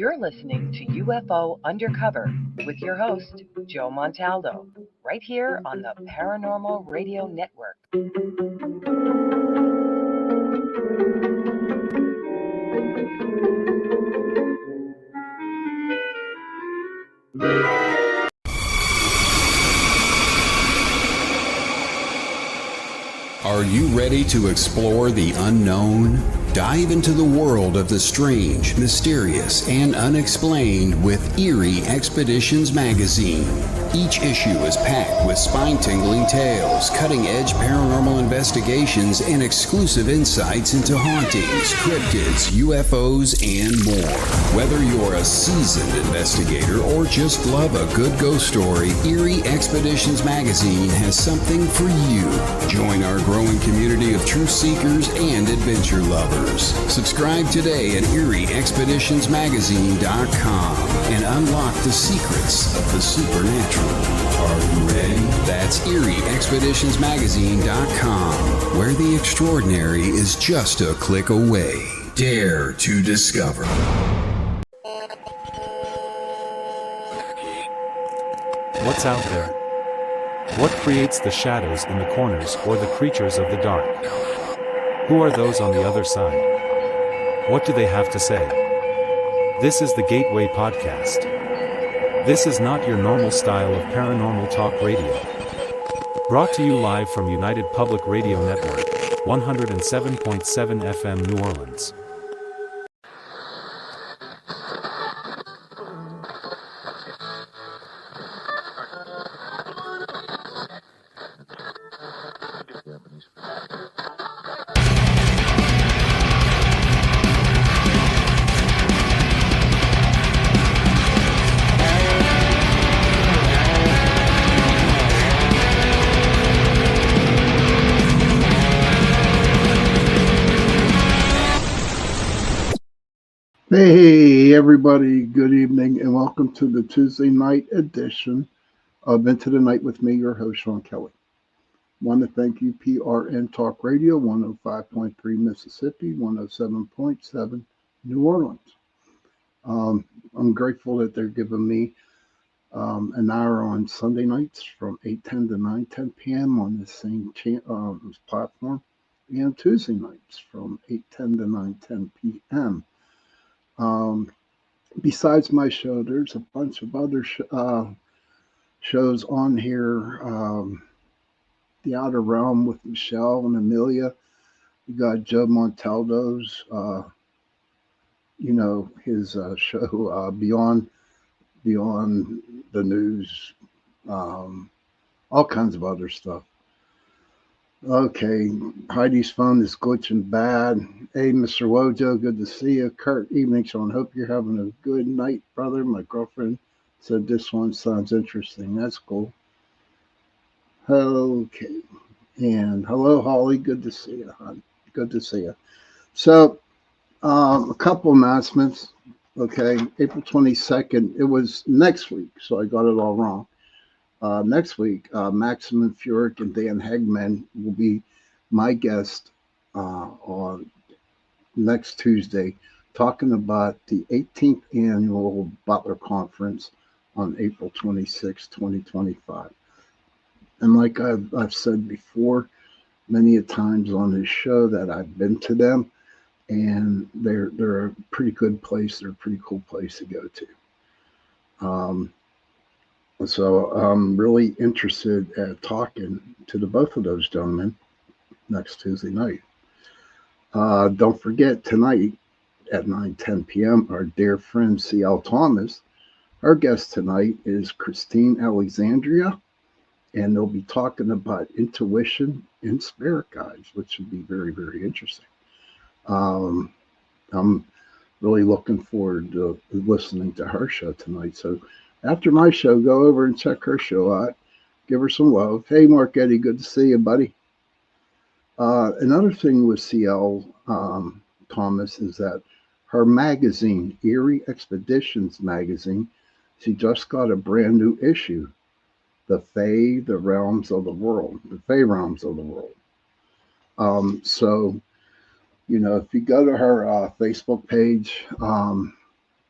You're listening to UFO Undercover with your host, Joe Montaldo, right here on the Paranormal Radio Network. Are you ready to explore the unknown? Dive into the world of the strange, mysterious, and unexplained with Eerie Expeditions magazine. Each issue is packed with spine-tingling tales, cutting-edge paranormal investigations, and exclusive insights into hauntings, cryptids, UFOs, and more. Whether you're a seasoned investigator or just love a good ghost story, Eerie Expeditions magazine has something for you. Join our growing community of truth seekers and adventure lovers. Subscribe today at EerieExpeditionsMagazine.com and unlock the secrets of the supernatural. Are you ready? That's EerieExpeditionsMagazine.com, where the extraordinary is just a click away. Dare to discover. What's out there? What creates the shadows in the corners or the creatures of the dark? Who are those on the other side? What do they have to say? This is the Gateway Podcast. This is not your normal style of paranormal talk radio. Brought to you live from United Public Radio Network, 107.7 FM New Orleans. Hey everybody, good evening and welcome to the Tuesday night edition of Into the Night with me, your host Sean Kelly. Want to thank you PRN Talk Radio, 105.3 Mississippi, 107.7 New Orleans. I'm grateful that they're giving me an hour on Sunday nights from 8:10 to 9:10 p.m. on the same platform, and Tuesday nights from 8:10 to 9:10 p.m. Besides my show, there's a bunch of other shows on here. The Outer Realm with Michelle and Amelia. You got Joe Montaldo's, his show, Beyond the News, all kinds of other stuff. Okay, Heidi's phone is glitching bad. Hey, Mr. Wojo, good to see you. Kurt, evening, Sean. Hope you're having a good night, brother. My girlfriend said this one sounds interesting. That's cool. Okay, and hello, Holly. Good to see you, hon. Good to see you. So, a couple announcements. Okay, April 22nd. It was next week, so I got it all wrong. Next week, Maximum Furyk and Dan Hegman will be my guest on next Tuesday, talking about the 18th annual Butler Conference on April 26, 2025. And like I've said before, many a times on this show that I've been to them, and they're a pretty good place. They're a pretty cool place to go to. So I'm really interested at talking to the both of those gentlemen next Tuesday night. Don't forget, tonight at 9:10 p.m., our dear friend C.L. Thomas, our guest tonight is Christine Alexandria, and they'll be talking about intuition and spirit guides, which should be very, very interesting. I'm really looking forward to listening to her show tonight. So after my show, go over and check her show out. Give her some love. Hey, Mark Eddy, good to see you, buddy. Another thing with C.L. Thomas is that her magazine, Eerie Expeditions magazine, she just got a brand new issue, The Fae, the Realms of the World, the Fae Realms of the World. So, if you go to her Facebook page,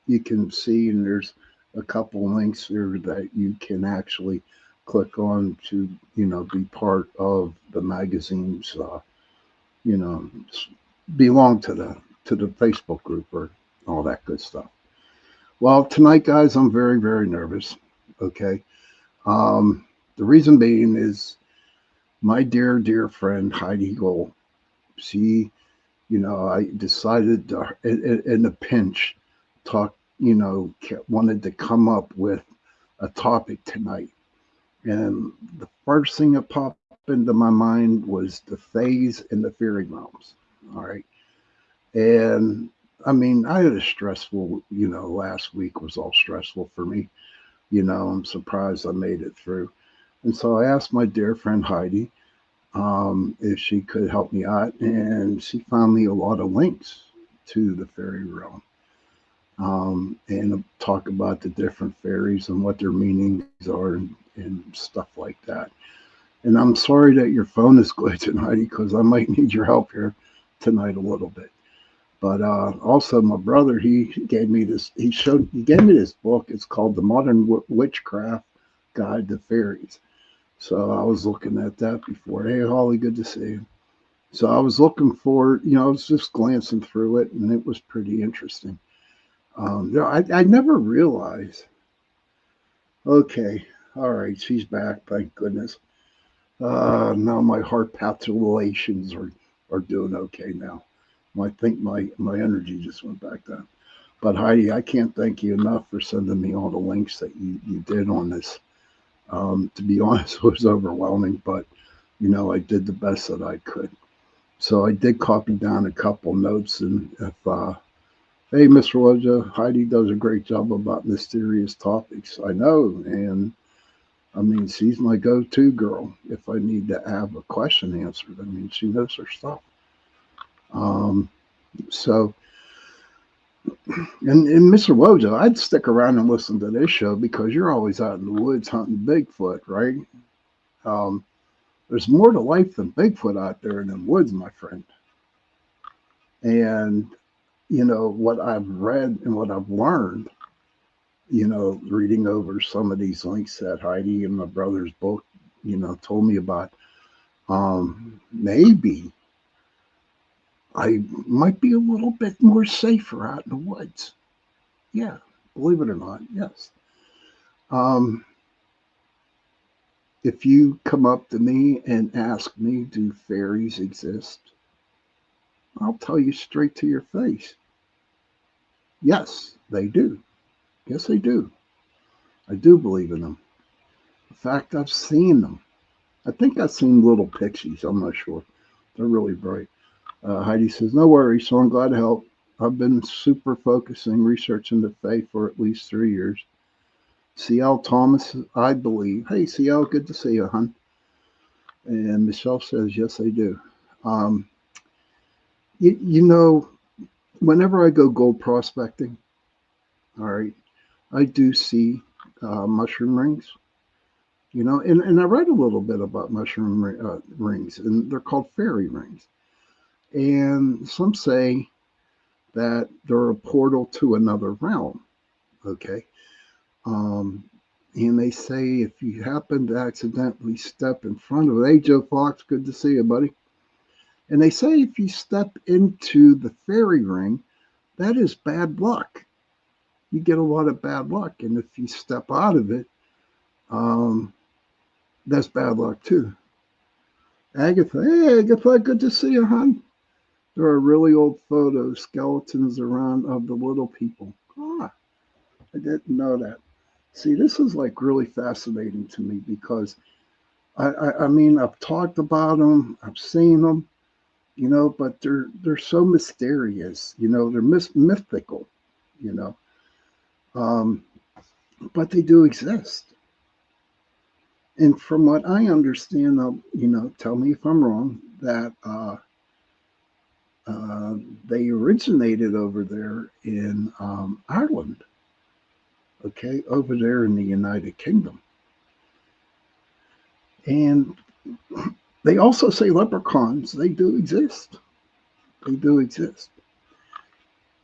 you can see, and there's a couple links there that you can actually click on to, be part of the magazine's, you know, belong to the Facebook group or all that good stuff. Well, tonight, guys, I'm very, very nervous. Okay. The reason being is my dear, dear friend Heidi Gold. She, I decided to, in a pinch, talk, wanted to come up with a topic tonight. And the first thing that popped into my mind was the phase and the fairy realms. All right. And I mean, I had a stressful, last week was all stressful for me. I'm surprised I made it through. And so I asked my dear friend Heidi if she could help me out, and she found me a lot of links to the fairy realm, and talk about the different fairies and what their meanings are and stuff like that. And I'm sorry that your phone is glitching, Heidi, because I might need your help here tonight a little bit. But also, my brother, he gave me this. He gave me this book. It's called The Modern Witchcraft Guide to Fairies. So I was looking at that before. Hey, Holly, good to see you. So I was looking for, I was just glancing through it, and it was pretty interesting. I never realized. Okay, all right, she's back. Thank goodness. Now my heart palpitations are doing okay now. I think my energy just went back down. But Heidi, I can't thank you enough for sending me all the links that you did on this. To be honest, it was overwhelming, but I did the best that I could. So I did copy down a couple notes, and if hey, Mr. Roja, Heidi does a great job about mysterious topics. I know, and I mean, she's my go-to girl if I need to have a question answered. I mean, she knows her stuff. Um, so, and Mr. Wojo, I'd stick around and listen to this show because you're always out in the woods hunting Bigfoot, right? Um, there's more to life than Bigfoot out there in the woods, my friend. And, what I've read and what I've learned, reading over some of these links that Heidi and my brother's book, told me about, maybe I might be a little bit more safer out in the woods. Yeah, believe it or not, yes. Um, if you come up to me and ask me, do fairies exist? I'll tell you straight to your face. Yes, they do. Yes, they do. I do believe in them. In fact, I've seen them. I think I've seen little pixies. I'm not sure. They're really bright. Heidi says, no worries, so I'm glad to help. I've been super focusing, researching the faith for at least 3 years. CL Thomas, I believe. Hey, CL, good to see you, hon. And Michelle says, yes, I do. Um, you know, whenever I go gold prospecting, all right, I do see mushroom rings. And I read a little bit about mushroom rings, and they're called fairy rings. And some say that they're a portal to another realm. Okay. Um, and they say if you happen to accidentally step in front of it, hey, Joe Fox, good to see you, buddy. And they say if you step into the fairy ring, that is bad luck. You get a lot of bad luck. And if you step out of it, um, that's bad luck too. Agatha, hey, Agatha, good to see you, hon. There are really old photos, skeletons around of the little people. Ah, I didn't know that. See, this is like really fascinating to me because I mean, I've talked about them, I've seen them, but they're so mysterious, they're mythical, you know, um, but they do exist. And from what I understand, tell me if I'm wrong, that they originated over there in Ireland, okay, over there in the United Kingdom. And they also say leprechauns, they do exist. They do exist.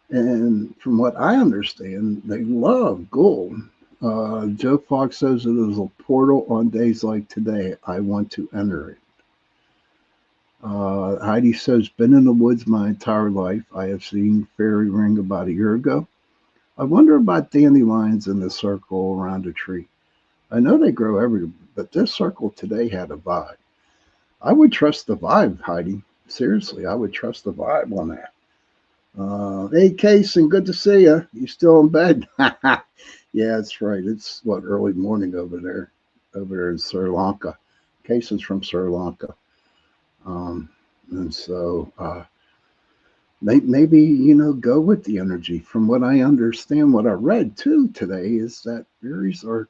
And from what I understand, they love gold. Joe Fox says it is a portal on days like today. I want to enter it. Heidi says, been in the woods my entire life. I have seen fairy ring about a year ago. I wonder about dandelions in the circle around a tree. I know they grow everywhere, but this circle today had a vibe. I would trust the vibe, Heidi. Seriously, I would trust the vibe on that. Hey, Kason, good to see you. You still in bed? Yeah, that's right. It's what, early morning over there in Sri Lanka. Kason's from Sri Lanka. Um, and so maybe, go with the energy. From what I understand, what I read too today is that fairies are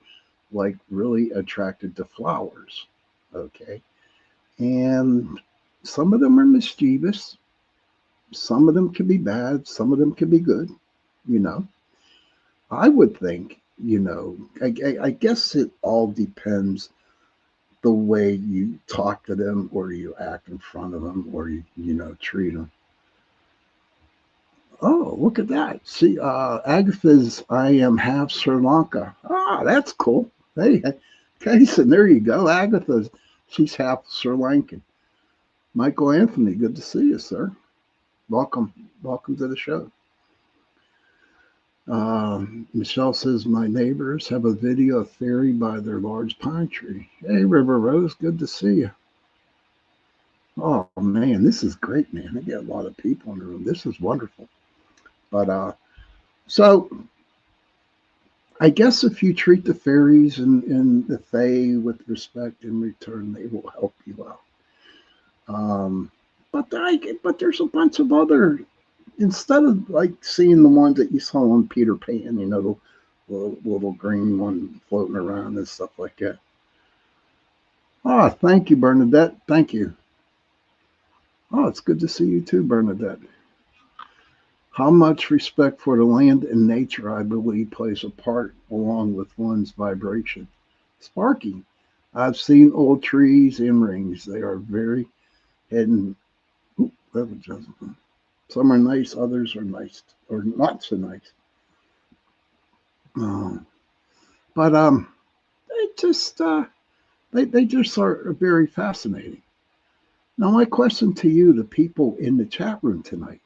like really attracted to flowers. Okay. And some of them are mischievous. Some of them can be bad. Some of them can be good. You know, I would think, I guess it all depends the way you talk to them or you act in front of them or treat them. Oh, look at that. See, Agatha's I am half Sri Lanka. Ah, that's cool. Hey, Kason, there you go. Agatha's, she's half Sri Lankan. Michael Anthony, good to see you, sir. Welcome. Welcome to the show. Michelle says, my neighbors have a video of fairy by their large pine tree. Hey, River Rose, good to see you. Oh, man, this is great, man. I get a lot of people in the room. This is wonderful. But so I guess if you treat the fairies and the fae with respect in return, they will help you out. But there's a bunch of other, instead of like seeing the ones that you saw on Peter Pan, the little green one floating around and stuff like that. Oh, thank you, Bernadette. Thank you. Oh, it's good to see you too, Bernadette. How much respect for the land and nature, I believe, plays a part along with one's vibration. Sparky, I've seen old trees and rings. They are very hidden. Oop, that was just, some are nice, others are nice, or not so nice. Um, but they just they just are very fascinating. Now, my question to you, the people in the chat room tonight,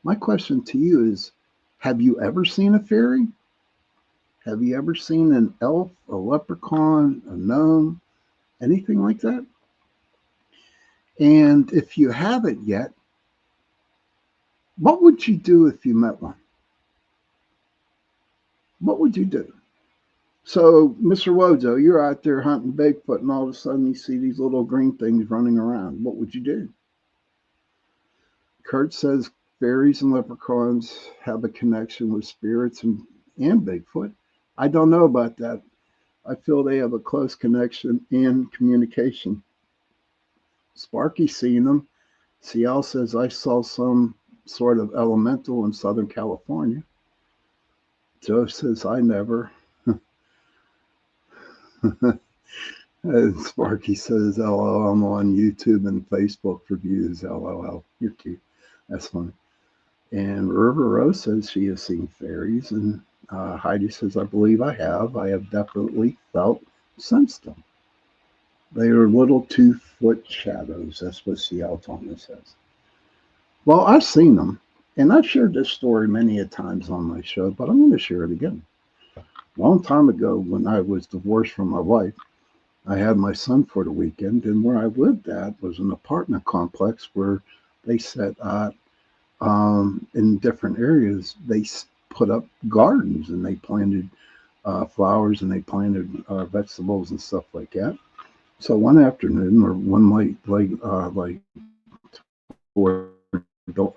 my question to you is, have you ever seen a fairy? Have you ever seen an elf, a leprechaun, a gnome, anything like that? And if you haven't yet, what would you do if you met one? What would you do? So, Mr. Wojo, you're out there hunting Bigfoot, and all of a sudden you see these little green things running around. What would you do? Kurt says fairies and leprechauns have a connection with spirits and Bigfoot. I don't know about that. I feel they have a close connection and communication. Sparky's seen them. CL says, I saw some sort of elemental in Southern California. Joe says, I never. And Sparky says, LOL, I'm on YouTube and Facebook for views. LOL, you're cute. That's funny. And River Rose says she has seen fairies. And Heidi says, I believe I have. I have definitely felt, sensed them. They are little 2-foot shadows. That's what CL Thomas says. Well, I've seen them. And I've shared this story many a times on my show, but I'm going to share it again. A long time ago, when I was divorced from my wife, I had my son for the weekend, and where I lived at was an apartment complex where they set in different areas, they put up gardens and they planted flowers and they planted vegetables and stuff like that. So one afternoon or one like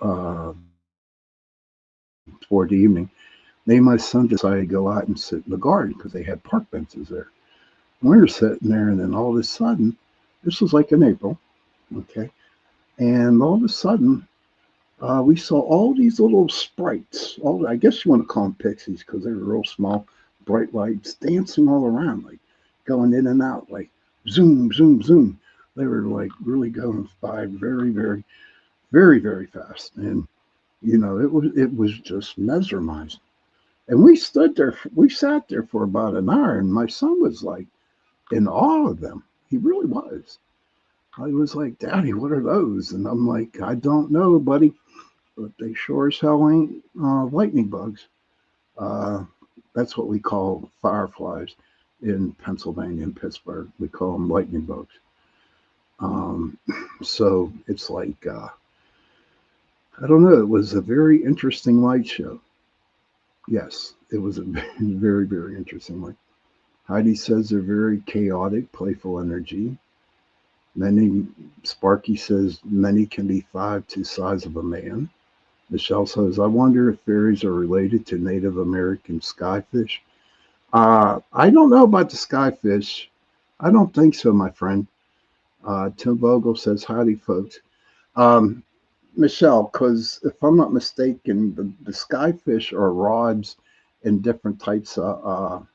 uh, toward the evening, me and my son decided to go out and sit in the garden because they had park benches there. We were sitting there, and then all of a sudden, this was like in April, okay, and all of a sudden, we saw all these little sprites. I guess you want to call them pixies because they were real small, bright lights dancing all around, like going in and out, like zoom, zoom, zoom. They were like really going by very, very, very, very fast. And It was just mesmerizing. And we sat there for about an hour, and my son was like in awe of them. He really was. I was like, Daddy, what are those? And I'm like, I don't know, buddy, but they sure as hell ain't lightning bugs. Uh, that's what we call fireflies in Pennsylvania and Pittsburgh. We call them lightning bugs. Um, so it's like, I don't know. It was a very interesting light show. Yes, it was a very, very interesting light. Heidi says they're very chaotic, playful energy. Many, Sparky says many can be 5 to the size of a man. Michelle says, I wonder if fairies are related to Native American skyfish. I don't know about the skyfish. I don't think so, my friend. Tim Vogel says, howdy, folks. Um, Michelle, because if I'm not mistaken, the skyfish are rods and different types of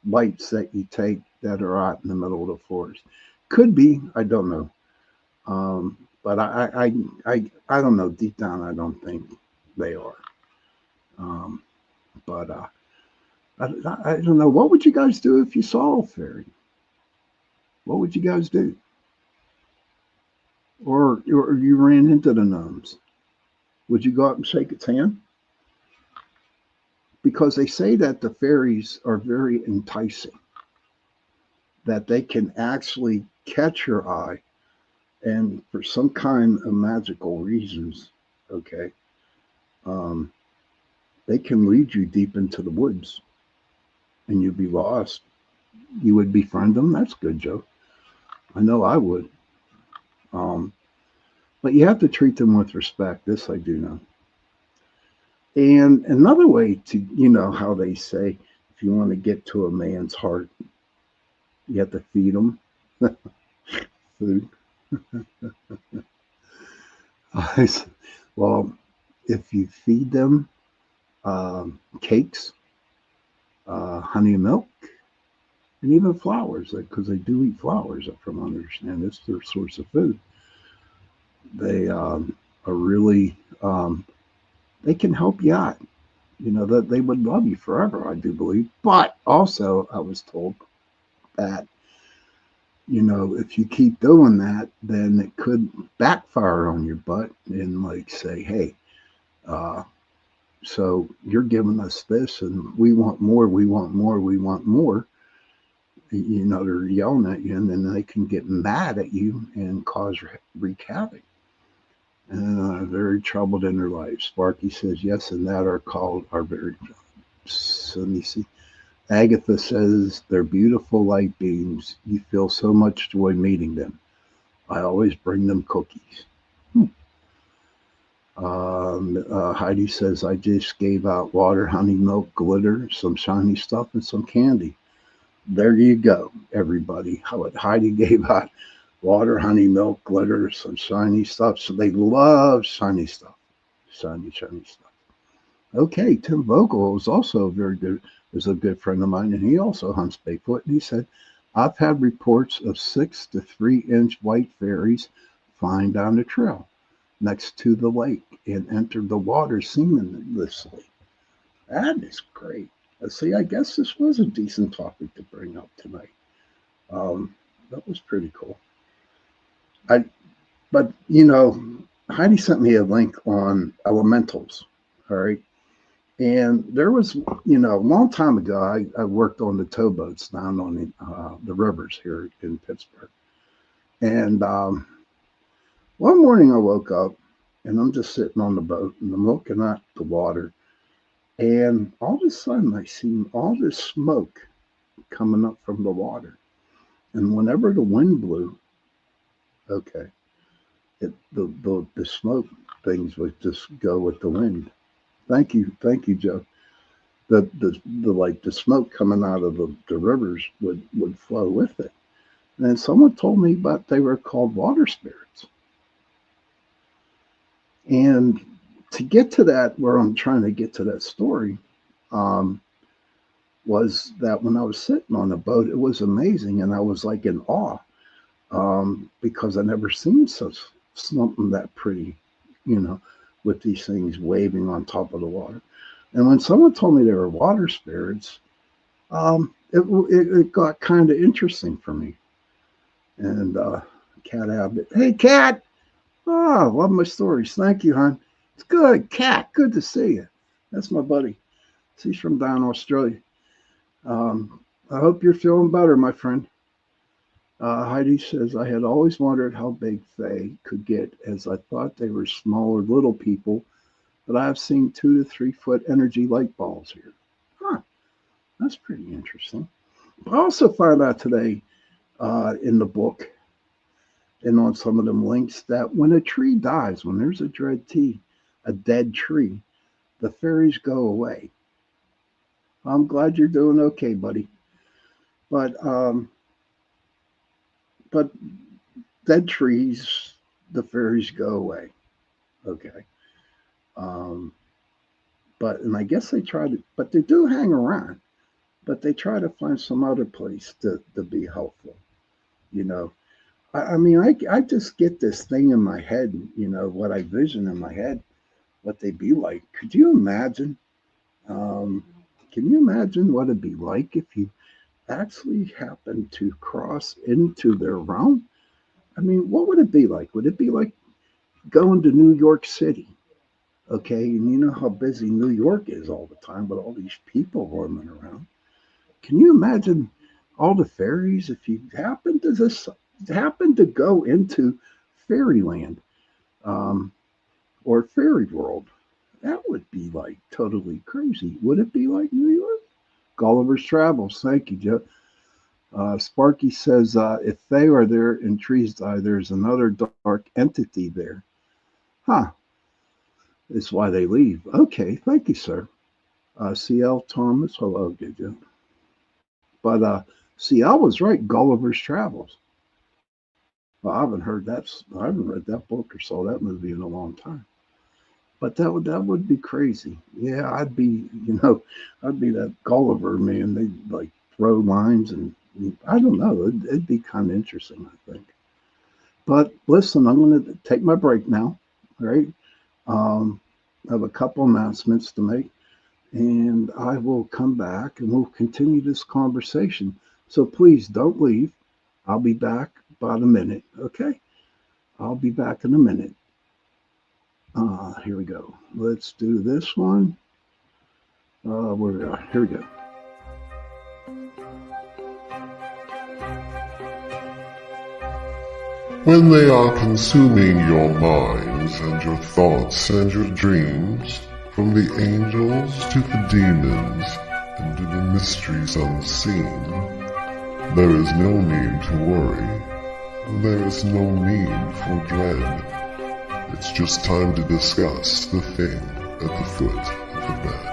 lights that you take that are out in the middle of the forest. Could be, I don't know. But I don't know. Deep down, I don't think they are. Um, but I don't know. What would you guys do if you saw a fairy? What would you guys do? Or you ran into the gnomes? Would you go up and shake its hand? Because they say that the fairies are very enticing, that they can actually catch your eye, and for some kind of magical reasons, okay, um, they can lead you deep into the woods and you'd be lost. You would befriend them. That's good, Joe. I know I would. Um, but you have to treat them with respect. This I do know. And another way to, how they say, if you want to get to a man's heart, you have to feed him food. Well, if you feed them cakes, honey and milk, and even flowers, because they do eat flowers, from what I understand. It's their source of food. They are really, they can help you out. That they would love you forever, I do believe. But also, I was told that, if you keep doing that, then it could backfire on your butt and like say, hey, uh, so you're giving us this and we want more, we want more, we want more. They're yelling at you, and then they can get mad at you and wreak havoc. And very troubled in their life. Sparky says, yes, and that are very. So let me see. Agatha says, they're beautiful light beams. You feel so much joy meeting them. I always bring them cookies. Heidi says, I just gave out water, honey, milk, glitter, some shiny stuff, and some candy. There you go, everybody. Heidi gave out water, honey, milk, glitter, some shiny stuff. So they love shiny stuff. Shiny stuff. Okay, Tim Vogel was also is a good friend of mine, and he also hunts Bigfoot. And he said, I've had reports of 6 to 3-inch white fairies flying down the trail next to the lake and entered the water seamlessly. That is great. See, I guess this was a decent topic to bring up tonight. That was pretty cool. But Heidi sent me a link on elementals. All right. And there was, a long time ago, I worked on the towboats down on the rivers here in Pittsburgh. And one morning I woke up and I'm just sitting on the boat and I'm looking at the water. And all of a sudden I see all this smoke coming up from the water. And whenever the wind blew, okay, the smoke things would just go with the wind. Thank you, Joe. The smoke coming out of the rivers would flow with it. And then someone told me about they were called water spirits. And to get to that, where I'm trying to get to that story, was that when I was sitting on the boat, it was amazing, and I was like in awe, because I never seen something that pretty, with these things waving on top of the water. And when someone told me they were water spirits, it got kind of interesting for me. And Cat Abbott, hey Cat, oh, love my stories. Thank you, hon. It's good, Cat. Good to see you. That's my buddy. He's from down Australia. I hope you're feeling better, my friend. Heidi says, I had always wondered how big Fae could get, as I thought they were smaller little people, but I have seen 2 to 3 foot energy light balls here. Huh, that's pretty interesting. I also found out today in the book and on some of them links that when a tree dies, when there's a dead tree, the fairies go away. I'm glad you're doing okay, buddy. But dead trees, the fairies go away. Okay. And I guess but they do hang around, but they try to find some other place to be helpful. You know, I mean, I just get this thing in my head, what I vision in my head, what they'd be like. Could you imagine? Can you imagine what it'd be like if you actually happened to cross into their realm? I mean, what would it be like? Would it be like going to New York City? Okay, and you know how busy New York is all the time with all these people roaming around. Can you imagine all the fairies if you happen to go into fairyland or fairy world? That would be like totally crazy. Would it be like New York? Gulliver's Travels. Thank you, Joe. Sparky says, if they are there and trees die, there's another dark entity there. Huh. It's why they leave. Okay, thank you, sir. CL Thomas, hello, did you? But CL was right, Gulliver's Travels. Well, I haven't read that book or saw that movie in a long time. But that would be crazy. Yeah, I'd be that Gulliver, man. They'd like throw lines and I don't know. It'd be kind of interesting, I think. But listen, I'm going to take my break now. All right. I have a couple announcements to make, and I will come back and we'll continue this conversation. So please don't leave. I'll be back about a minute. Okay. I'll be back in a minute. Here we go. Let's do this one. Here we go. When they are consuming your minds and your thoughts and your dreams, from the angels to the demons and to the mysteries unseen, there is no need to worry. There is no need for dread. It's just time to discuss the thing at the foot of the bed.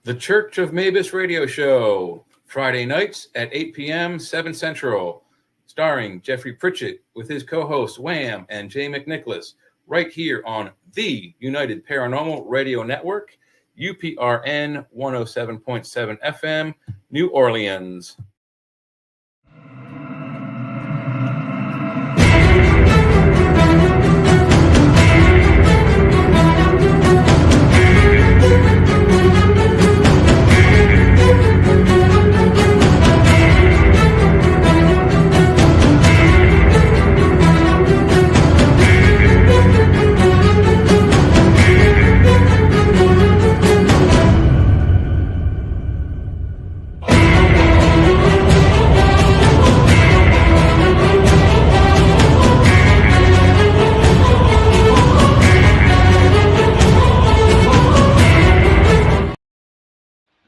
The Church of Mavis radio show, Friday nights at 8 p.m., 7 Central, starring Jeffrey Pritchett with his co-hosts Wham and Jay McNicholas, right here on the United Paranormal Radio Network, UPRN 107.7 FM, New Orleans.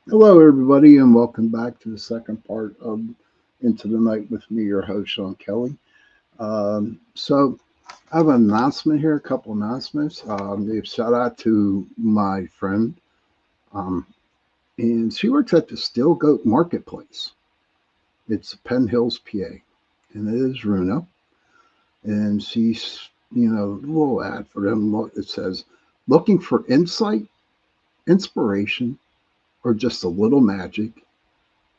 Hello, everybody, and welcome back to the second part of Into the Night with me, your host, Sean Kelly. So I have an announcement here, a couple announcements. Shout out to my friend, and she works at the Steel Goat Marketplace. It's Penn Hills, PA, and it is Runa. And she's, a little ad for them. It says, looking for insight, inspiration, or just a little magic,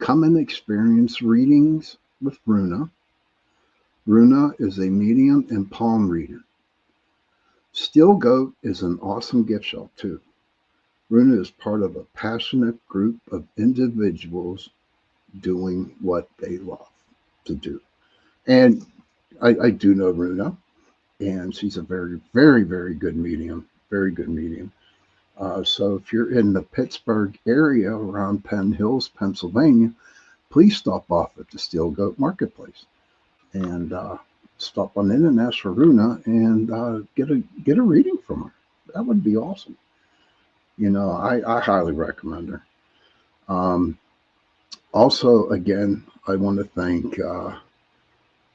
come and experience readings with Runa. Runa is a medium and palm reader. Steel Goat is an awesome gift shop too. Runa is part of a passionate group of individuals doing what they love to do. And I do know Runa, and she's a very, very, very good medium. Very good medium. So if you're in the Pittsburgh area around Penn Hills, Pennsylvania, please stop off at the Steel Goat Marketplace and stop on in and ask for Runa and get a reading from her. That would be awesome. I highly recommend her. Um, Also, again, I want to thank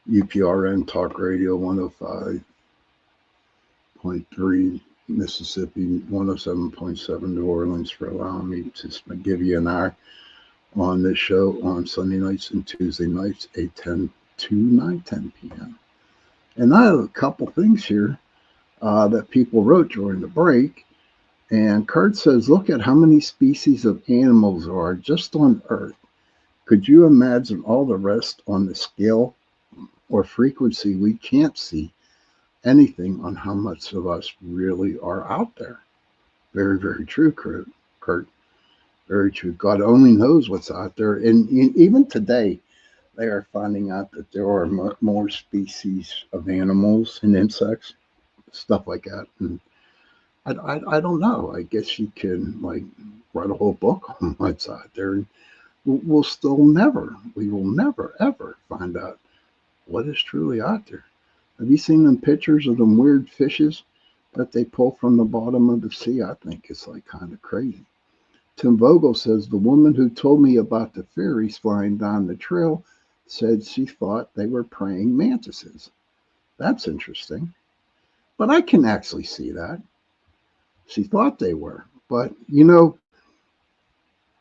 UPRN Talk Radio 105.3 Mississippi, 107.7 New Orleans for allowing me to give you an hour on this show on Sunday nights and Tuesday nights, 8:10 to 9:10 p.m. And I have a couple things here that people wrote during the break. And Kurt says, look at how many species of animals there are just on Earth. Could you imagine all the rest on the scale or frequency? We can't see anything on how much of us really are out there. Very, very true, Kurt. Very true. God only knows what's out there. And even today, they are finding out that there are more species of animals and insects, stuff like that. And I don't know. I guess you can like write a whole book on what's out there. And we will never, ever find out what is truly out there. Have you seen them pictures of them weird fishes that they pull from the bottom of the sea? I think it's like kind of crazy. Tim Vogel says, the woman who told me about the fairies flying down the trail said she thought they were praying mantises. That's interesting. But I can actually see that. She thought they were. But,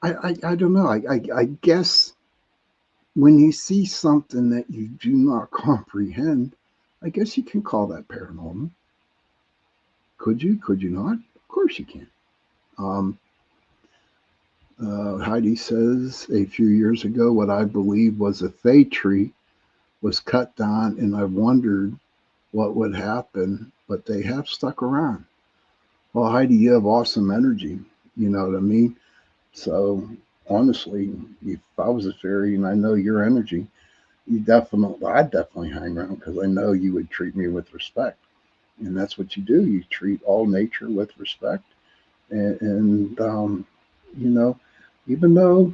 I don't know. I guess when you see something that you do not comprehend, I guess you can call that paranormal. Could you? Could you not? Of course you can. Heidi says, a few years ago, what I believe was a fay tree was cut down, and I wondered what would happen, but they have stuck around. Well, Heidi, you have awesome energy. You know what I mean? So honestly, if I was a fairy and I know your energy, I'd definitely hang around because I know you would treat me with respect. And that's what you do. You treat all nature with respect. And even though,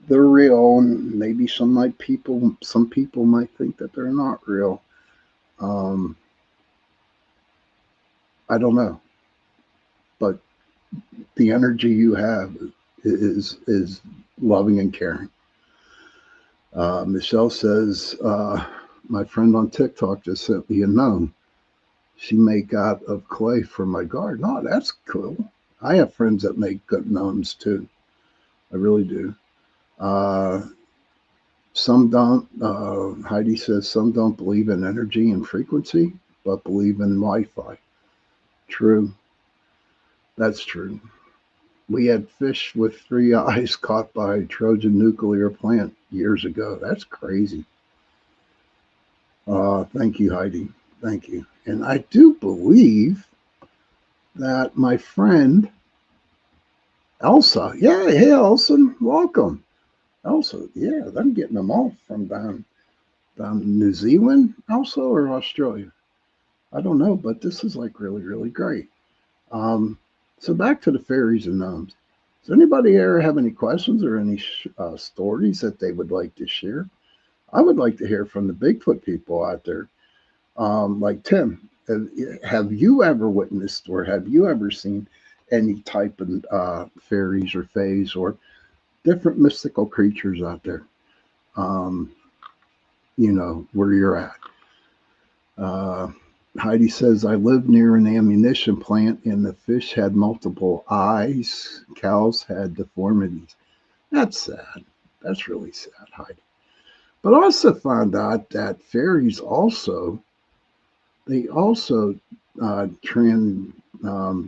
they're real and maybe some people might think that they're not real. I don't know. But the energy you have is loving and caring. Michelle says, my friend on TikTok just sent me a gnome. She make out of clay for my garden. Oh, that's cool. I have friends that make good gnomes too. I really do. Some don't. Heidi says some don't believe in energy and frequency, but believe in Wi-Fi. True. That's true. We had fish with 3 eyes caught by a Trojan nuclear plant years ago. That's crazy. Thank you, Heidi. Thank you. And I do believe that my friend Elsa, yeah, hey, Elsa, welcome. Elsa, yeah, I'm getting them all from down in New Zealand, Elsa, or Australia. I don't know, but this is like really, really great. So back to the fairies and gnomes. Does anybody ever have any questions or any stories that they would like to share? I would like to hear from the Bigfoot people out there. Like Tim, have you ever witnessed or have you ever seen any type of fairies or fays or different mystical creatures out there? Where you're at. Heidi says, I lived near an ammunition plant and the fish had multiple eyes. Cows had deformities. That's sad. That's really sad, Heidi. But I also found out that fairies they also they're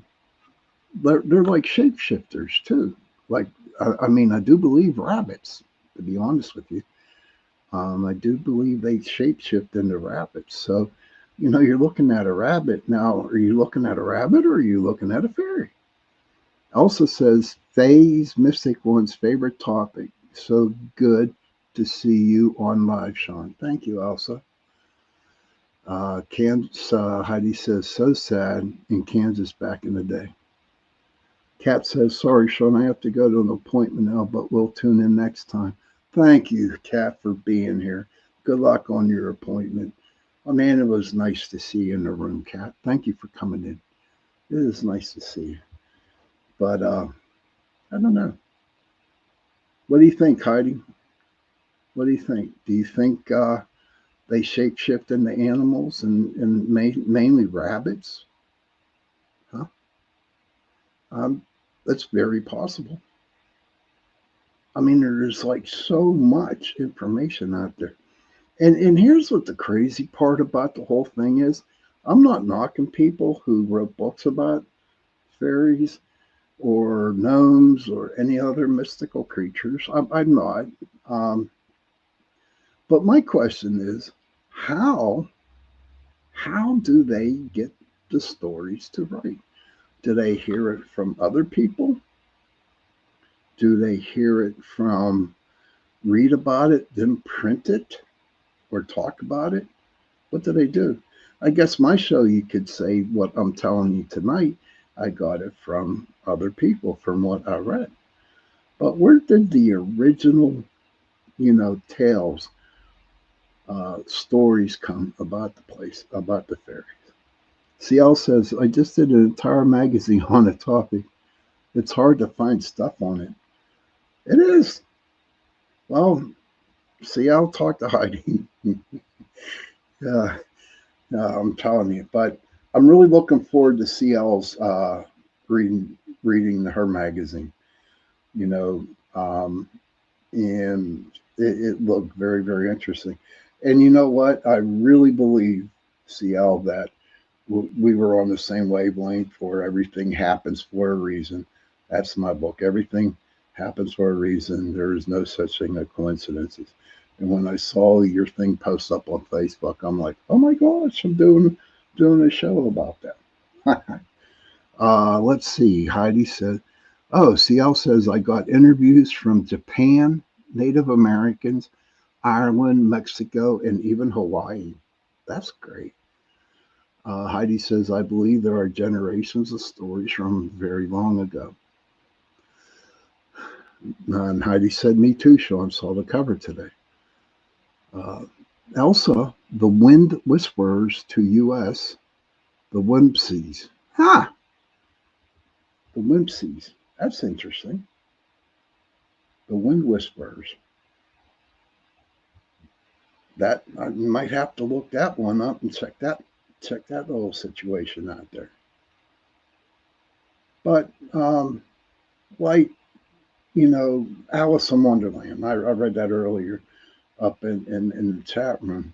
like shapeshifters too. Like, I do believe rabbits, to be honest with you. I do believe they shapeshift into rabbits. So, you're looking at a rabbit. Now, are you looking at a rabbit or are you looking at a fairy? Also says, Faye's Mystic One's favorite topic. So good to see you on live, Sean. Thank you, Elsa. Heidi says, so sad in Kansas back in the day. Kat says, sorry, Sean, I have to go to an appointment now, but we'll tune in next time. Thank you, Kat, for being here. Good luck on your appointment. Oh, man, it was nice to see you in the room, Kat. Thank you for coming in. It is nice to see you. But I don't know. What do you think, Heidi? What do you think? Do you think they shapeshift into animals and mainly rabbits? Huh? That's very possible. I mean, there's like so much information out there. And here's what the crazy part about the whole thing is. I'm not knocking people who wrote books about fairies or gnomes or any other mystical creatures. I'm not. But my question is, how do they get the stories to write? Do they hear it from other people? Do they hear it from read about it, then print it or talk about it? What do they do? I guess my show, you could say what I'm telling you tonight, I got it from other people, from what I read. But where did the original, tales, stories come about the place, about the fairies? CL says, I just did an entire magazine on a topic. It's hard to find stuff on it. It is. Well, CL, talk to Heidi. Yeah, I'm telling you. But I'm really looking forward to CL's reading her magazine. And it looked very, very interesting. And you know what? I really believe, CL, that we were on the same wavelength, for everything happens for a reason. That's my book. Everything happens for a reason. There is no such thing as coincidences. And when I saw your thing post up on Facebook, I'm like, oh my gosh, I'm doing a show about that. Let's see. Heidi said, oh, CL says, I got interviews from Japan, Native Americans, Ireland, Mexico, and even Hawaii. That's great. Heidi says, I believe there are generations of stories from very long ago. And Heidi said, me too, Sean. Saw the cover today. Elsa, the wind whisperers to U.S., the Wimpsies. Ha! The Wimpsies. That's interesting. The wind whisperers. That I might have to look that one up and check that little situation out there. But like, Alice in Wonderland. I read that earlier up in the chat room.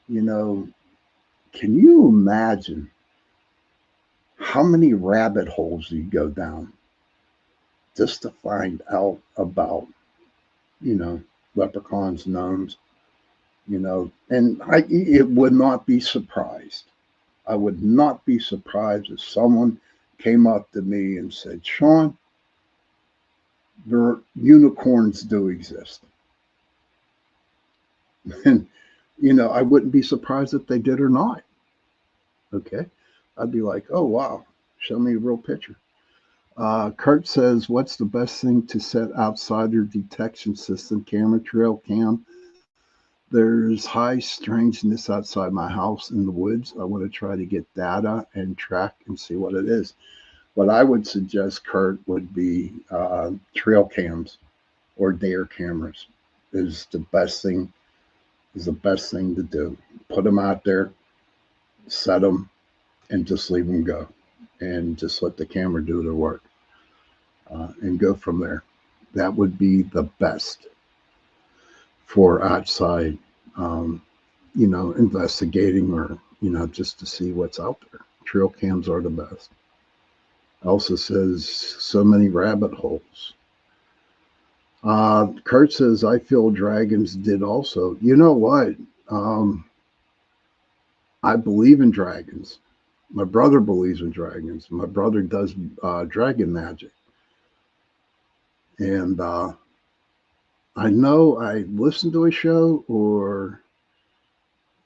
Can you imagine how many rabbit holes you go down just to find out about, leprechauns, gnomes, and it would not be surprised. I would not be surprised if someone came up to me and said, Sean, unicorns do exist. And, I wouldn't be surprised if they did or not. Okay. I'd be like, oh, wow, show me a real picture. Kurt says, what's the best thing to set outside your detection system? Camera, trail cam. There's high strangeness outside my house in the woods. I want to try to get data and track and see what it is. What I would suggest, Kurt, would be trail cams or dare cameras is the best thing to do. Put them out there, set them, and just leave them go. And just let the camera do the work and go from there. That would be the best for outside, investigating or, just to see what's out there. Trail cams are the best. Also says so many rabbit holes. Kurt says, I feel dragons did also. You know what? Um, I believe in dragons. My brother believes in dragons. My brother does dragon magic. And I know I listened to a show or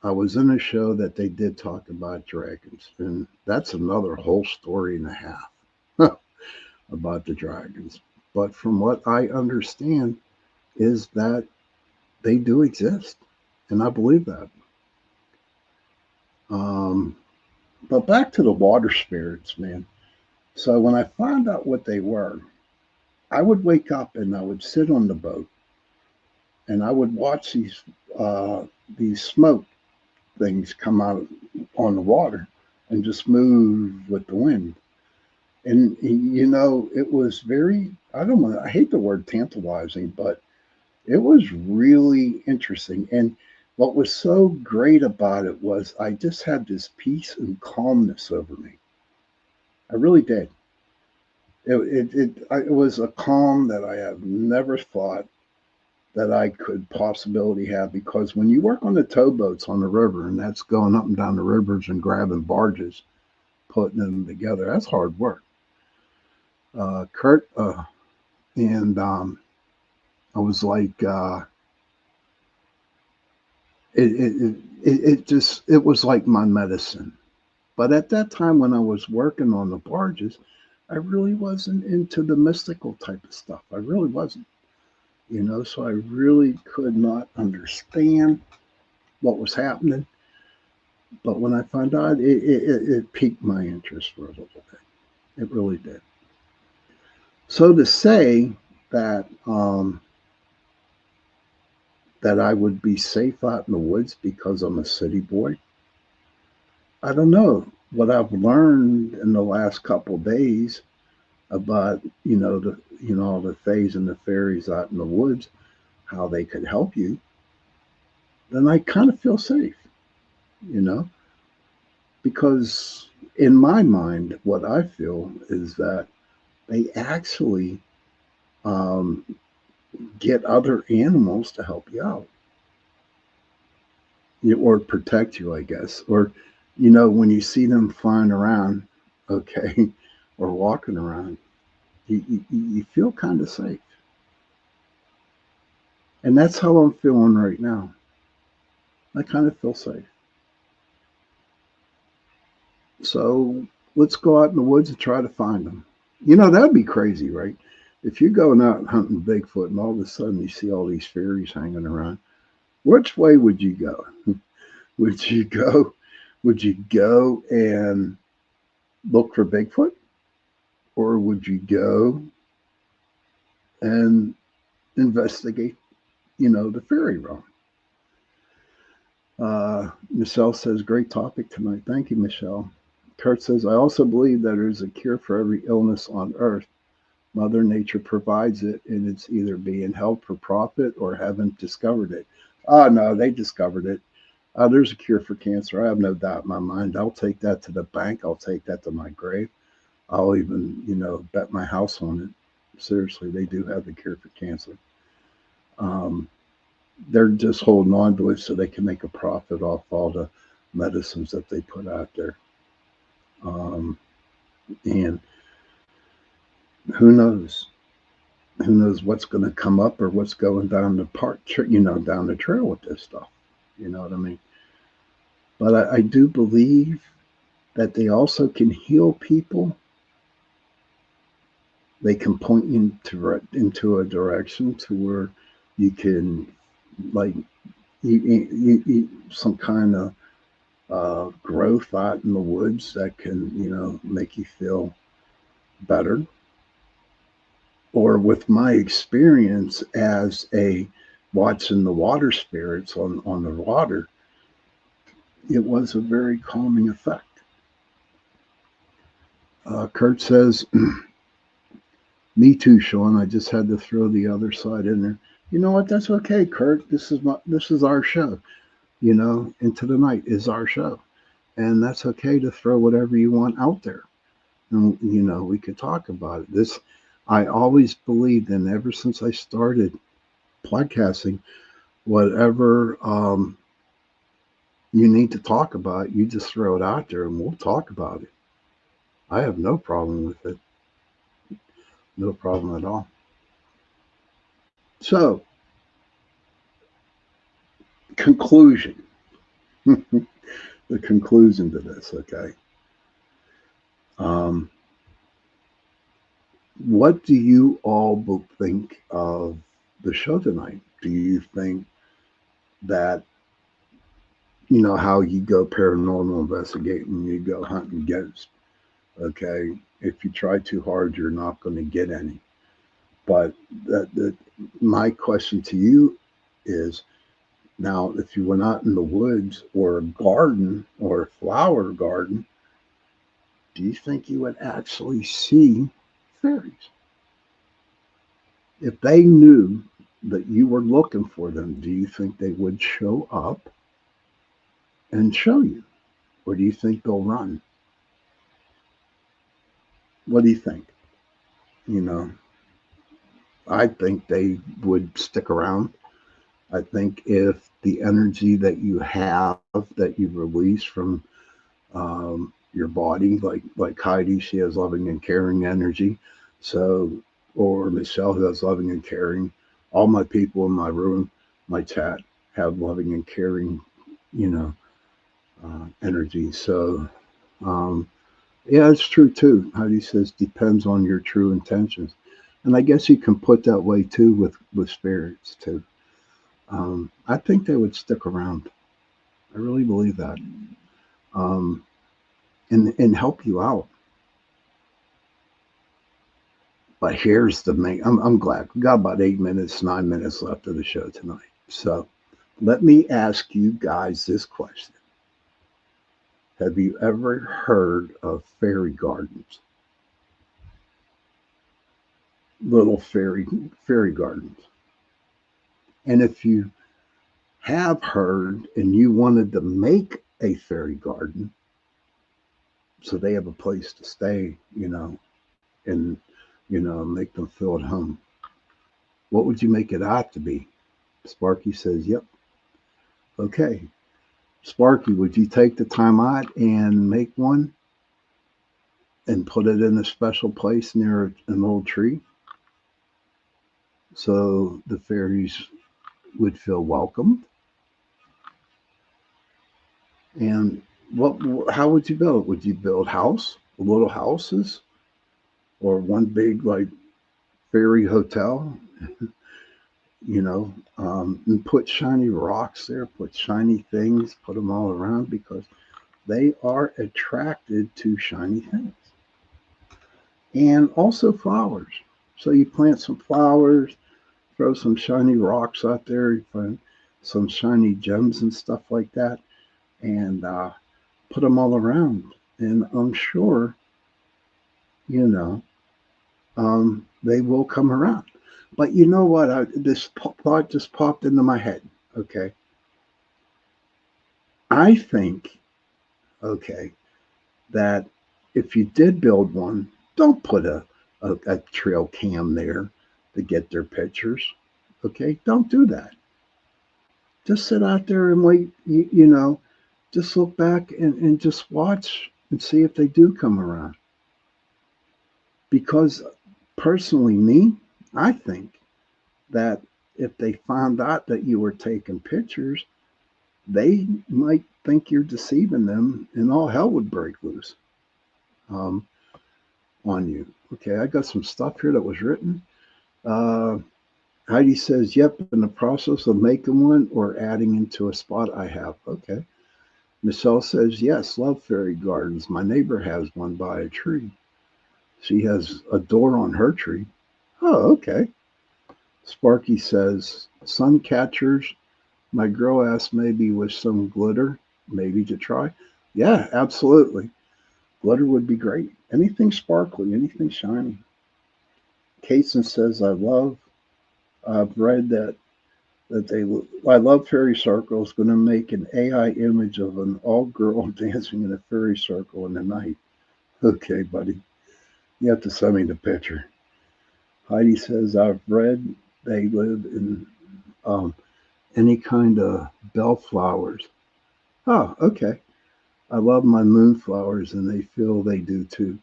I was in a show that they did talk about dragons. And that's another whole story and a half about the dragons. But from what I understand, is that they do exist. And I believe that. Um, but back to the water spirits, man. So when I found out what they were, I would wake up and I would sit on the boat and I would watch these smoke things come out on the water and just move with the wind. And it was very, I don't know, I hate the word tantalizing, but it was really interesting. And what was so great about it was I just had this peace and calmness over me. I really did. It was a calm that I have never thought that I could possibility have, because when you work on the towboats on the river, and that's going up and down the rivers and grabbing barges, putting them together, that's hard work. Kurt, and I was like, it was like my medicine. But at that time when I was working on the barges, I really wasn't into the mystical type of stuff. I really wasn't, so I really could not understand what was happening. But when I found out, it piqued my interest for a little bit. It really did. So to say that that I would be safe out in the woods because I'm a city boy, I don't know. What I've learned in the last couple of days about all the fays and the fairies out in the woods, how they could help you, then I kind of feel safe, you know, because in my mind, what I feel is that they actually um, get other animals to help you out, or protect you, I guess. Or, when you see them flying around, okay, or walking around, you feel kind of safe. And that's how I'm feeling right now. I kind of feel safe. So let's go out in the woods and try to find them. That'd be crazy, right? If you're going out hunting Bigfoot and all of a sudden you see all these fairies hanging around, which way would you go? Would you go? Would you go and look for Bigfoot, or would you go and investigate, the fairy realm? Michelle says, great topic tonight. Thank you, Michelle. Kurt says, I also believe that there is a cure for every illness on earth. Mother Nature provides it, and it's either being held for profit or haven't discovered it. Oh, no, they discovered it. There's a cure for cancer. I have no doubt in my mind. I'll take that to the bank. I'll take that to my grave. I'll even, bet my house on it. Seriously, they do have the cure for cancer. They're just holding on to it so they can make a profit off all the medicines that they put out there. And who knows? Who knows what's going to come up or what's going down the down the trail with this stuff. You know what I mean? But I do believe that they also can heal people. They can point you into a direction to where you can, like, eat some kind of growth out in the woods that can, make you feel better. Or with my experience as a watching the water spirits on the water, it was a very calming effect. Kurt says, me too, Sean. I just had to throw the other side in there. You know what? That's okay, Kurt. This is our show. Into the Night is our show. And that's okay to throw whatever you want out there. And we could talk about it. I always believed, and ever since I started podcasting, whatever you need to talk about, you just throw it out there and we'll talk about it. I have no problem with it. No problem at all. So, conclusion. The conclusion to this, okay? Um, what do you all think of the show tonight? Do you think that, how you go paranormal investigating, you go hunting ghosts, okay? If you try too hard, you're not going to get any. But my question to you is, now, if you went out in the woods or a garden or a flower garden, do you think you would actually see fairies? If they knew that you were looking for them, do you think they would show up and show you? Or do you think they'll run? What do you think? You know, I think they would stick around. I think if the energy that you have that you release from your body, like Heidi, she has loving and caring energy. So, or Michelle, who has loving and caring. All my people in my room, my chat, have loving and caring, you know, energy. So, um, yeah, it's true too. Heidi says depends on your true intentions, and I guess you can put that way too with spirits too. I think they would stick around. I really believe that, um, and help you out. But here's the main. I'm glad we got about 8 minutes, 9 minutes left of the show tonight. So let me ask you guys this question: have you ever heard of fairy gardens? Little fairy gardens. And if you have heard and you wanted to make a fairy garden, so they have a place to stay, and make them feel at home, what would you make it out to be? Sparky says, "Yep." Okay, Sparky, would you take the time out and make one and put it in a special place near an old tree so the fairies would feel welcomed? And how would you build? Would you build little houses, or one big like fairy hotel? And put shiny rocks there, put shiny things, put them all around because they are attracted to shiny things. And also flowers. So you plant some flowers, throw some shiny rocks out there, you find some shiny gems and stuff like that, and put them all around. And I'm sure, you know, they will come around. But you know what? This thought just popped into my head. Okay. I think, okay, that if you did build one, don't put a trail cam there to get their pictures. Okay. Don't do that. Just sit out there and wait, just look back and just watch and see if they do come around. Because personally, I think that if they found out that you were taking pictures, they might think you're deceiving them and all hell would break loose um, on you. Okay, I got some stuff here that was written. Uh, Heidi says, yep, in the process of making one or adding into a spot I have. Okay. Michelle says, yes, love fairy gardens. My neighbor has one by a tree. She has a door on her tree. Oh, okay. Sparky says, sun catchers. My girl asked maybe with some glitter, maybe to try. Yeah, absolutely. Glitter would be great. Anything sparkly, anything shiny. Kason says, I've read I love fairy circles, going to make an AI image of an all-girl dancing in a fairy circle in the night. Okay, buddy. You have to send me the picture. Heidi says, I've read they live in um, any kind of bellflowers. Oh, okay. I love my moonflowers, and they feel they do too.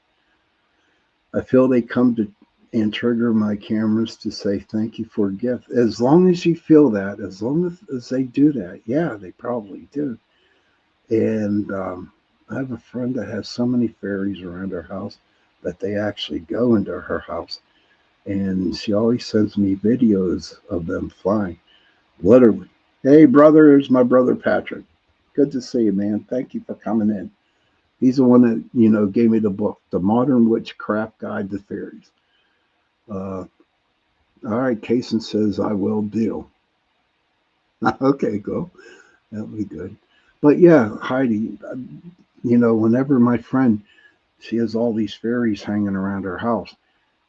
I feel they come to and trigger my cameras to say thank you for a gift. As long as you feel that, as long as they do that, yeah, they probably do. And I have a friend that has so many fairies around her house that they actually go into her house. And she always sends me videos of them flying, literally. Hey, brother, here's my brother Patrick. Good to see you, man. Thank you for coming in. He's the one that, gave me the book, The Modern Witchcraft Guide to Fairies. All right, Kason says, I will deal. Okay, go. That'll be good. But yeah, Heidi, whenever my friend, she has all these fairies hanging around her house,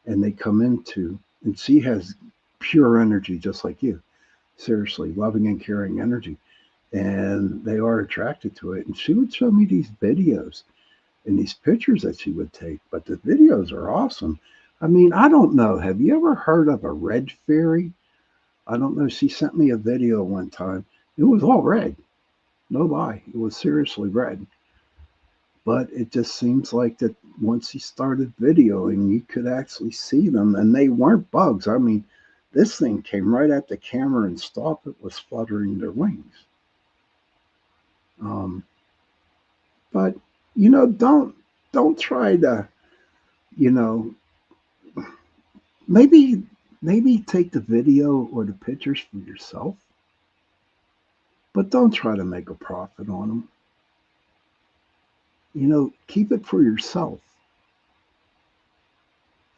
and they come into, and she has pure energy just like you. Seriously, loving and caring energy. And they are attracted to it. And she would show me these videos and these pictures that she would take, but the videos are awesome. I mean, I don't know. Have you ever heard of a red fairy? I don't know. She sent me a video one time. It was all red. No lie. It was seriously red. But it just seems like that once he started videoing, you could actually see them, and they weren't bugs. I mean, this thing came right at the camera and stopped. It was fluttering their wings. Um, but don't try to, you know, maybe maybe take the video or the pictures for yourself, but don't try to make a profit on them. Keep it for yourself.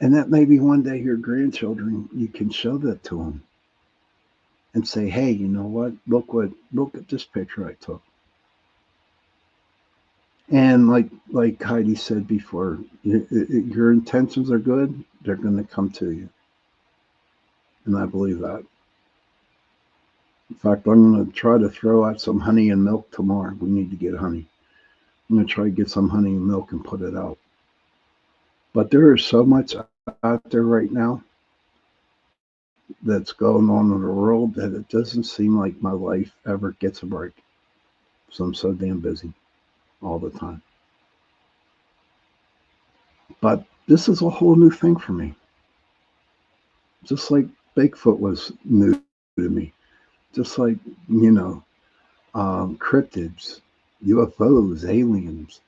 And that maybe one day your grandchildren, you can show that to them and say, hey, you know what? Look at this picture I took. And like Heidi said before, your intentions are good, they're going to come to you. And I believe that. In fact, I'm going to try to throw out some honey and milk tomorrow. We need to get honey. I'm going to try to get some honey and milk and put it out. But there is so much out there right now that's going on in the world that it doesn't seem like my life ever gets a break. So I'm so damn busy all the time. But this is a whole new thing for me. Just like Bigfoot was new to me. Just like, cryptids, UFOs, aliens.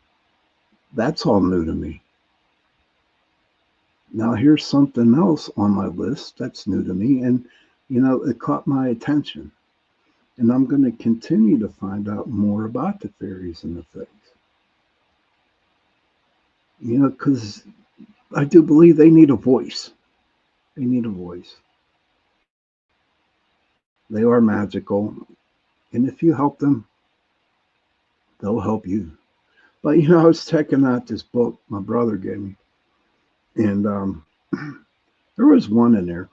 That's all new to me. Now here's something else on my list that's new to me, and it caught my attention. And I'm going to continue to find out more about the fairies and the things. Because I do believe they need a voice. They need a voice. They are magical. And if you help them, they'll help you. But, I was checking out this book my brother gave me. And there was one in there.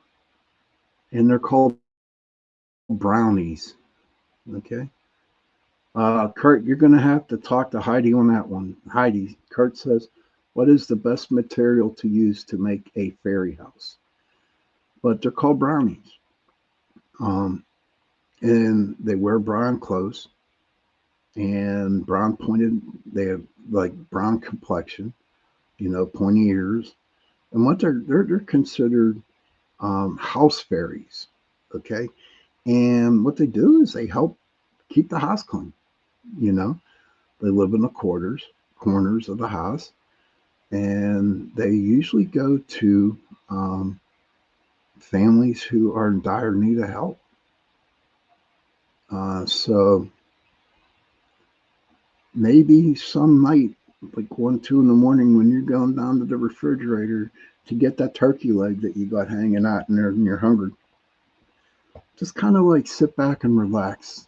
And they're called brownies. Okay. Kurt, you're going to have to talk to Heidi on that one. Heidi, Kurt says, what is the best material to use to make a fairy house? But they're called brownies. And they wear brown clothes and brown pointed, they have like brown complexion, pointy ears. And what they're considered house fairies. Okay. And what they do is they help keep the house clean. They live in the corners of the house, and they usually go to families who are in dire need of help. So maybe some night, like 1, 2 in the morning, when you're going down to the refrigerator to get that turkey leg that you got hanging out in there and you're hungry, just kind of like sit back and relax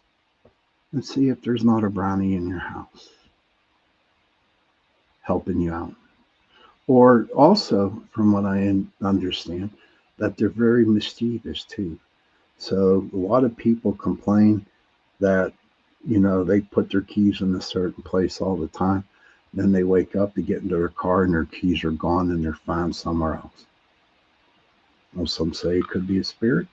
and see if there's not a brownie in your house helping you out. Or also, from what I understand, that they're very mischievous too. So a lot of people complain that, they put their keys in a certain place all the time. Then they wake up to get into their car and their keys are gone and they're found somewhere else. Well, some say it could be a spirit,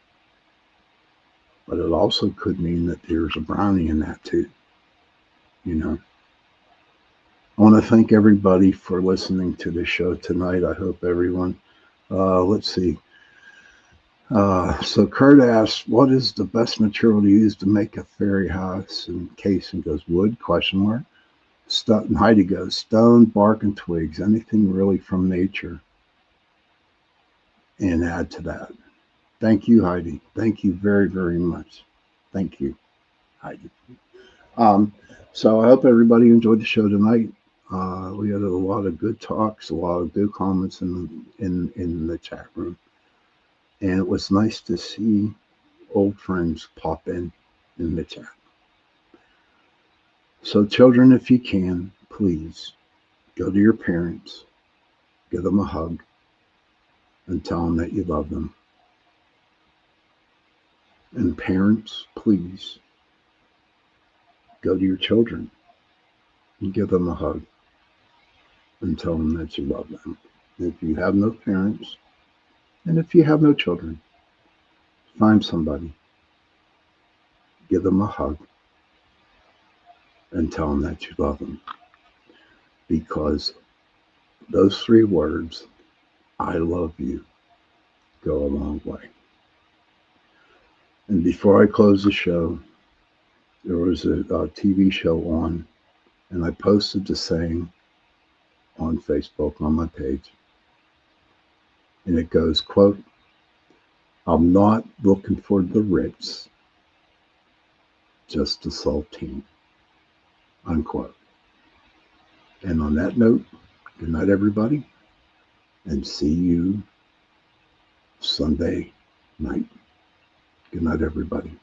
but it also could mean that there's a brownie in that too. You know, I want to thank everybody for listening to the show tonight. I hope everyone, let's see. So Kurt asks, what is the best material to use to make a fairy house? And Casey goes, wood, question mark. And Heidi goes, stone, bark, and twigs, anything really from nature. And add to that. Thank you, Heidi. Thank you very, very much. Thank you, Heidi. So I hope everybody enjoyed the show tonight. We had a lot of good talks, a lot of good comments in the chat room. And it was nice to see old friends pop in the chat. So children, if you can, please go to your parents, give them a hug, and tell them that you love them. And parents, please go to your children and give them a hug and tell them that you love them. If you have no parents, and if you have no children, find somebody, give them a hug, and tell them that you love them. Because those 3 words, I love you, go a long way. And before I close the show, there was a TV show on, and I posted the saying on Facebook on my page. And it goes, quote, I'm not looking for the Ritz, just the saltine, unquote. And on that note, good night, everybody, and see you Sunday night. Good night, everybody.